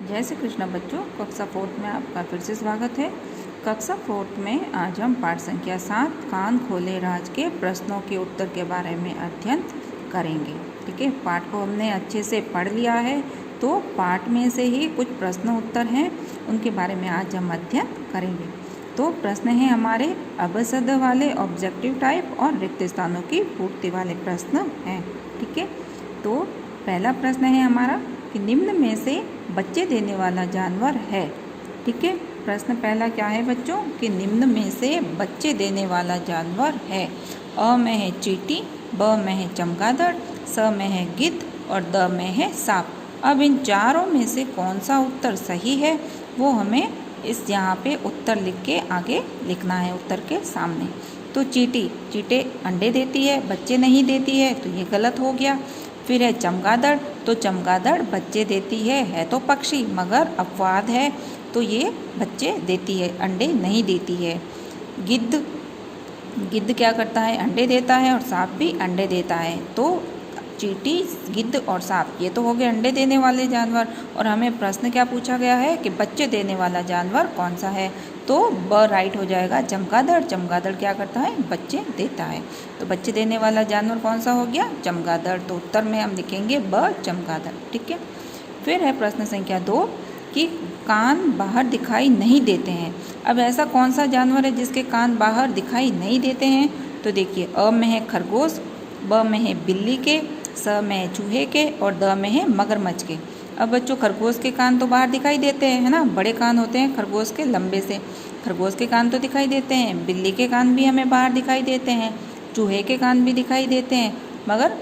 जय श्री कृष्ण बच्चों, कक्षा 4 में आपका फिर से स्वागत है। कक्षा 4 में आज हम पाठ संख्या 7 कान खोले राज के प्रश्नों के उत्तर के बारे में अध्ययन करेंगे। ठीक है, पाठ को हमने अच्छे से पढ़ लिया है, तो पाठ में से ही कुछ प्रश्न उत्तर हैं, उनके बारे में आज हम अध्ययन करेंगे। तो प्रश्न हैं हमारे अबसद वाले ऑब्जेक्टिव टाइप और रिक्त स्थानों की पूर्ति वाले प्रश्न हैं। ठीक है, तो पहला प्रश्न है हमारा कि निम्न में से बच्चे देने वाला जानवर है। ठीक है, प्रश्न पहला क्या है बच्चों कि निम्न में से बच्चे देने वाला जानवर है। अ में है चींटी, ब में है चमगादड़, स में है गिद्ध और द में है सांप। अब इन चारों में से कौन सा उत्तर सही है वो हमें इस यहाँ पे उत्तर लिख के आगे लिखना है उत्तर के सामने। तो चींटी अंडे देती है, बच्चे नहीं देती है, तो ये गलत हो गया। फिर है चमगादड़, तो चमगादड़ बच्चे देती है तो पक्षी मगर अपवाद है, तो ये बच्चे देती है, अंडे नहीं देती है। गिद्ध क्या करता है, अंडे देता है, और सांप भी अंडे देता है। तो चींटी, गिद्ध और सांप ये तो हो गए अंडे देने वाले जानवर, और हमें प्रश्न क्या पूछा गया है कि बच्चे देने वाला जानवर कौन सा है। तो ब राइट हो जाएगा, चमगादड़ क्या करता है, बच्चे देता है। तो बच्चे देने वाला जानवर कौन सा हो गया, चमगादड़। तो उत्तर में हम लिखेंगे ब चमगादड़। ठीक है, फिर है प्रश्न संख्या 2 कि कान बाहर दिखाई नहीं देते हैं। अब ऐसा कौन सा जानवर है जिसके कान बाहर दिखाई नहीं देते हैं। तो देखिए, अ में है खरगोश, ब में है बिल्ली के, स में है चूहे के और द में है मगरमच्छ के। अब बच्चों, खरगोश के कान तो बाहर दिखाई देते हैं, है ना, बड़े कान होते हैं खरगोश के, लंबे से खरगोश के कान तो दिखाई देते हैं। बिल्ली के कान भी हमें बाहर दिखाई देते हैं, चूहे के कान भी दिखाई देते हैं, मगर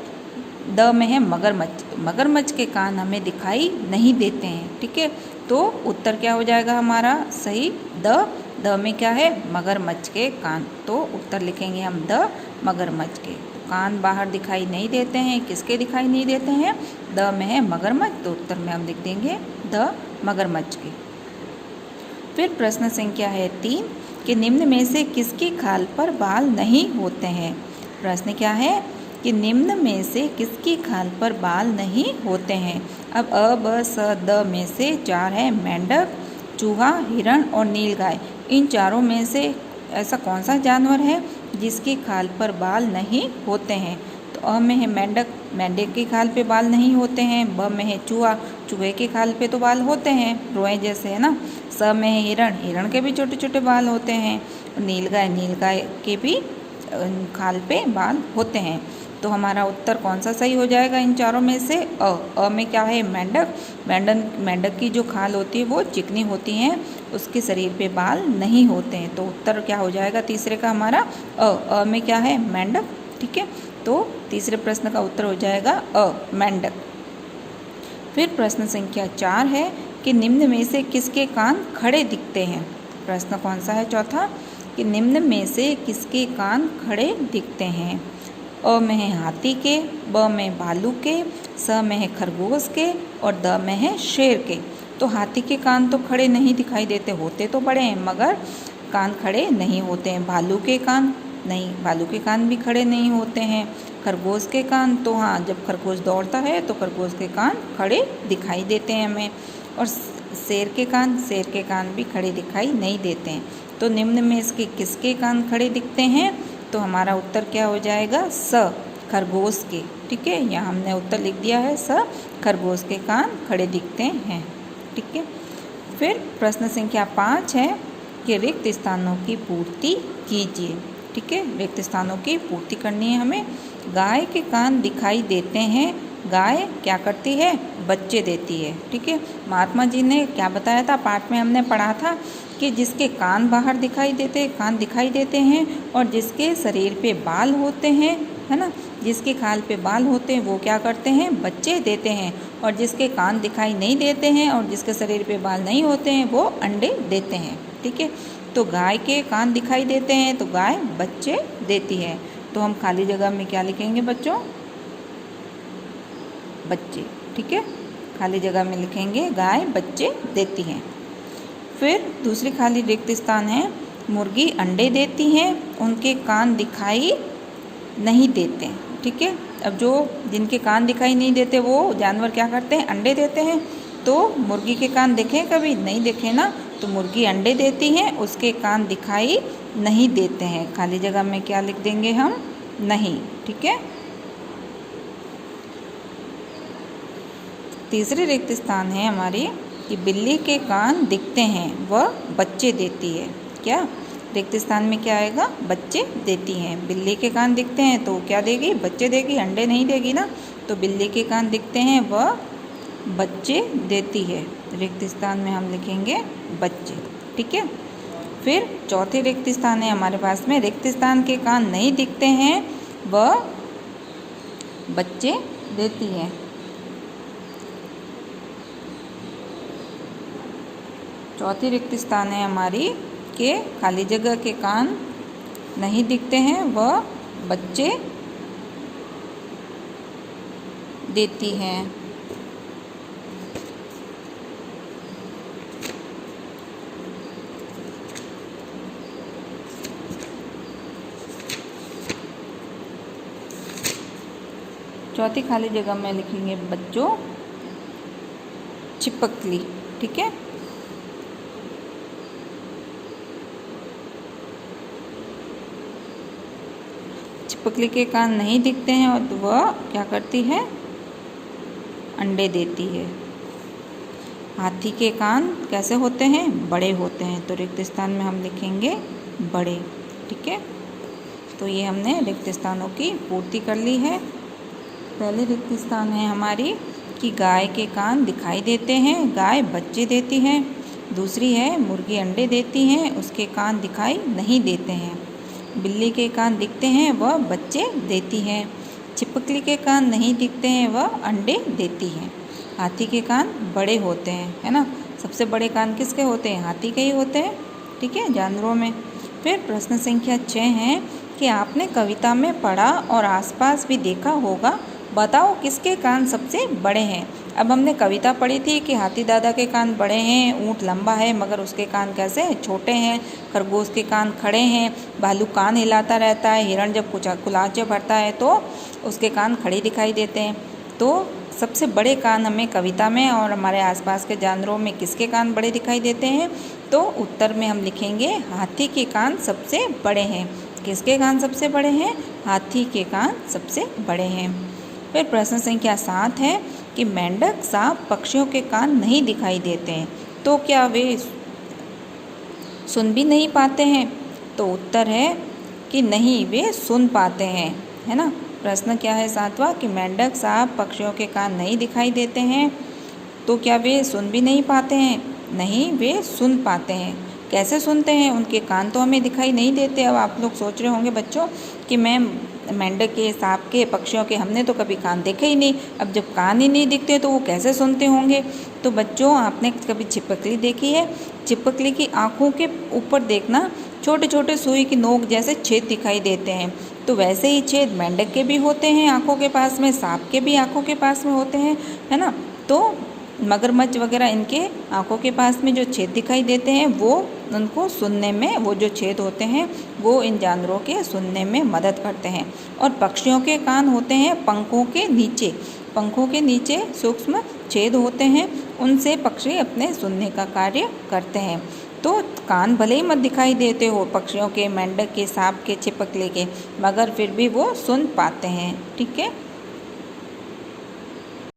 द में है मगरमच्छ के कान हमें दिखाई नहीं देते हैं। ठीक है, तो उत्तर क्या हो जाएगा हमारा सही, द में क्या है, मगरमच्छ के कान। तो उत्तर लिखेंगे हम द मगरमच्छ के। कान बाहर दिखाई नहीं देते हैं, किसके दिखाई नहीं देते हैं, द में है मगरमच्छ, तो उत्तर में हम लिख देंगे द मगरमच्छ के। फिर प्रश्न संख्या है 3 कि निम्न में से किसकी खाल पर बाल नहीं होते हैं। प्रश्न क्या है कि निम्न में से किसकी खाल पर बाल नहीं होते हैं। अब अ ब स द में से 4 है मेंढक, चूहा, हिरण और नीलगाय। इन चारों में से ऐसा कौन सा जानवर है जिसकी खाल पर बाल नहीं होते हैं। तो अ में है मेंढक की खाल पे बाल नहीं होते हैं। ब में है चूहे के खाल पे तो बाल होते हैं, रोए जैसे, है ना। स में है हिरण के भी छोटे छोटे बाल होते हैं। नीलगाय के भी खाल पे बाल होते हैं। तो हमारा उत्तर कौन सा सही हो जाएगा इन चारों में से, अ में क्या है, मेंढक की जो खाल होती है वो चिकनी होती है, उसके शरीर पे बाल नहीं होते हैं। तो उत्तर क्या हो जाएगा तीसरे का हमारा, अ में क्या है, मेंढक। ठीक है, तो तीसरे प्रश्न का उत्तर हो जाएगा मेंढक। फिर प्रश्न संख्या 4 है कि निम्न में से किसके कान खड़े दिखते हैं। प्रश्न कौन सा है चौथा कि निम्न में से किसके कान खड़े दिखते हैं। अ में है हाथी के, ब में भालू के, स में है खरगोश के और द में है शेर के। तो हाथी के कान तो खड़े नहीं दिखाई देते, होते तो बड़े हैं मगर कान खड़े नहीं होते हैं। भालू के कान भी खड़े नहीं होते हैं। खरगोश के कान तो हाँ, जब खरगोश दौड़ता है तो खरगोश के कान खड़े दिखाई देते हैं हमें। और शेर के कान भी खड़े दिखाई नहीं देते हैं। तो निम्न में इसके किसके कान खड़े दिखते हैं। तो हमारा उत्तर क्या हो जाएगा, स खरगोश के। ठीक है, यहाँ हमने उत्तर लिख दिया है, स खरगोश के कान खड़े दिखते हैं। ठीक है, फिर प्रश्न संख्या 5 है कि रिक्त स्थानों की पूर्ति कीजिए। ठीक है, रिक्त स्थानों की पूर्ति करनी है हमें। गाय के कान दिखाई देते हैं, गाय क्या करती है, बच्चे देती है। ठीक है, महात्मा जी ने क्या बताया था, पाठ में हमने पढ़ा था कि जिसके कान बाहर दिखाई देते हैं और जिसके शरीर पे बाल होते हैं, है ना, जिसके खाल पे बाल होते हैं वो क्या करते हैं, बच्चे देते हैं। और जिसके कान दिखाई नहीं देते हैं और जिसके शरीर पे बाल नहीं होते हैं वो अंडे देते हैं। ठीक है, तो गाय के कान दिखाई देते हैं तो गाय बच्चे देती है। तो हम खाली जगह में क्या लिखेंगे बच्चों, बच्चे। ठीक है, खाली जगह में लिखेंगे गाय बच्चे देती है। फिर दूसरी खाली रिक्त स्थान है, मुर्गी अंडे देती हैं, उनके कान दिखाई नहीं देते। ठीक है, अब जिनके कान दिखाई नहीं देते वो जानवर क्या करते हैं, अंडे देते हैं। तो मुर्गी के कान दिखे कभी? नहीं दिखे ना। तो मुर्गी अंडे देती है, उसके कान दिखाई नहीं देते हैं। खाली जगह में क्या लिख देंगे हम? नहीं। ठीक है। तीसरी रिक्त स्थान है हमारी कि बिल्ली के कान दिखते हैं, वह बच्चे देती है। क्या रिक्त स्थान में क्या आएगा? बच्चे देती हैं। बिल्ली के कान दिखते हैं तो क्या देगी? बच्चे देगी, अंडे नहीं देगी ना। तो बिल्ली के कान दिखते हैं, वह बच्चे देती है। रिक्त स्थान में हम लिखेंगे बच्चे। ठीक है। फिर चौथे रिक्त स्थान है हमारे पास में, रिक्त स्थान के कान नहीं दिखते हैं, वह बच्चे देती है। चौथी रिक्त स्थान है हमारी के खाली जगह के कान नहीं दिखते हैं, वह बच्चे देती हैं। चौथी खाली जगह में लिखेंगे बच्चों छिपकली। ठीक है। छिपकली के कान नहीं दिखते हैं और वह क्या करती है? अंडे देती है। हाथी के कान कैसे होते हैं? बड़े होते हैं। तो रिक्त स्थान में हम लिखेंगे बड़े। ठीक है। तो ये हमने रिक्त स्थानों की पूर्ति कर ली है। पहले रिक्त स्थान है हमारी कि गाय के कान दिखाई देते हैं, गाय बच्चे देती है। दूसरी है मुर्गी अंडे देती हैं, उसके कान दिखाई नहीं देते हैं। बिल्ली के कान दिखते हैं, वह बच्चे देती है। छिपकली के कान नहीं दिखते हैं, वह अंडे देती है। हाथी के कान बड़े होते हैं, है ना। सबसे बड़े कान किसके होते हैं? हाथी के ही होते हैं। ठीक है, जानवरों में। फिर प्रश्न संख्या 6 है कि आपने कविता में पढ़ा और आसपास भी देखा होगा, बताओ किसके कान सबसे बड़े हैं। अब हमने कविता पढ़ी थी कि हाथी दादा के कान बड़े हैं, ऊँट लंबा है मगर उसके कान कैसे? छोटे हैं। खरगोश के कान खड़े हैं, भालू कान हिलाता रहता है, हिरण जब कुलाचे भरता है तो उसके कान खड़े दिखाई देते हैं। तो सबसे बड़े कान हमें कविता में और हमारे आसपास के जानवरों में किसके कान बड़े दिखाई देते हैं? तो उत्तर में हम लिखेंगे हाथी के कान सबसे बड़े हैं। किसके कान सबसे बड़े हैं? हाथी के कान सबसे बड़े हैं। फिर प्रश्न संख्या 7 है कि मेंढक, सांप, पक्षियों के कान नहीं दिखाई देते हैं, तो क्या वे सुन भी नहीं पाते हैं? तो उत्तर है कि नहीं, वे सुन पाते हैं, है ना। प्रश्न क्या है 7वां कि मेंढक, सांप, पक्षियों के कान नहीं दिखाई देते हैं, तो क्या वे सुन भी नहीं पाते हैं? नहीं, वे सुन पाते हैं। कैसे सुनते हैं? उनके कान तो हमें दिखाई नहीं देते। अब आप लोग सोच रहे होंगे बच्चों कि मैम मेंढक के, सांप के, पक्षियों के हमने तो कभी कान देखे ही नहीं। अब जब कान ही नहीं दिखते तो वो कैसे सुनते होंगे? तो बच्चों आपने कभी छिपकली देखी है? छिपकली की आँखों के ऊपर देखना, छोटे छोटे सुई की नोक जैसे छेद दिखाई देते हैं। तो वैसे ही छेद मेंढक के भी होते हैं आँखों के पास में, सांप के भी आँखों के पास में होते हैं, है ना। तो मगरमच्छ वगैरह इनके आँखों के पास में जो छेद दिखाई देते हैं वो उनको सुनने में, वो जो छेद होते हैं वो इन जानवरों के सुनने में मदद करते हैं। और पक्षियों के कान होते हैं पंखों के नीचे, पंखों के नीचे सूक्ष्म छेद होते हैं, उनसे पक्षी अपने सुनने का कार्य करते हैं। तो कान भले ही मत दिखाई देते हो पक्षियों के, मेंढक के, सांप के, छिपकली के, मगर फिर भी वो सुन पाते हैं। ठीक है।